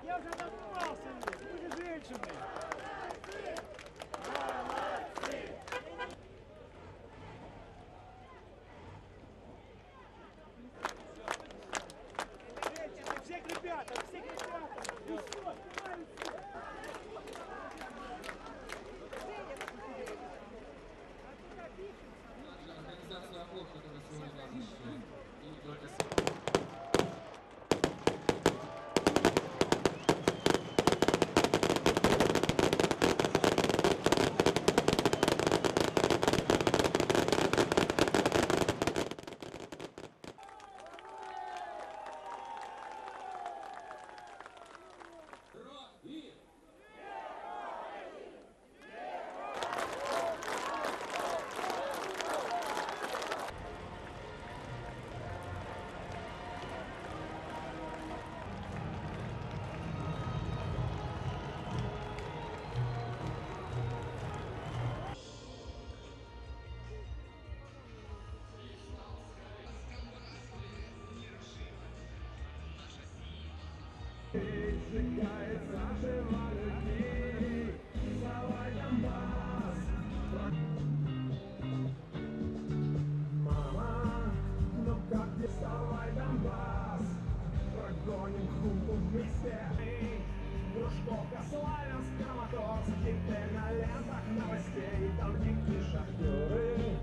Я уже назвался, вы же женщины. Всех ребята, всех ребята. Ну что, Организация охот, которая сегодня нас защищает. И только Мама, ну как ты вставай, Донбасс, прогоним хунту вместе. Дружковка, Славянск, Краматорск, хиты на лентах новостей. Там дикие шахтеры,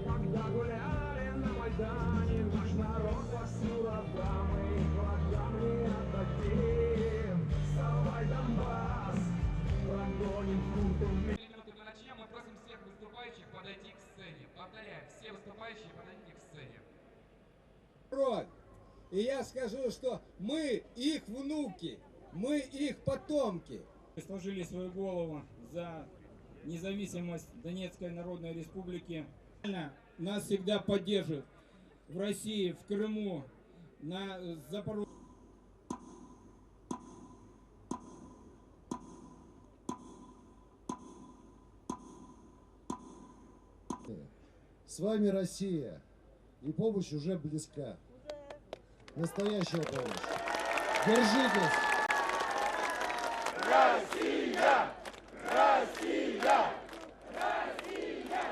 когда гуляли на Майдане, наш народ вовсю родами, врагам не отдадим. Вставай, Донбасс, прогоним хунту вместе. минуты до начала мы просим всех выступающих подойти к сцене. Повторяю, все выступающие подойдите к сцене. Народ. И я скажу, что мы их внуки, мы их потомки. Сложили свою голову за независимость Донецкой Народной Республики. Нас всегда поддерживают в России, в Крыму, на Запорожье. С вами Россия, и помощь уже близка. Настоящая помощь. Держитесь! Россия! Россия! Россия!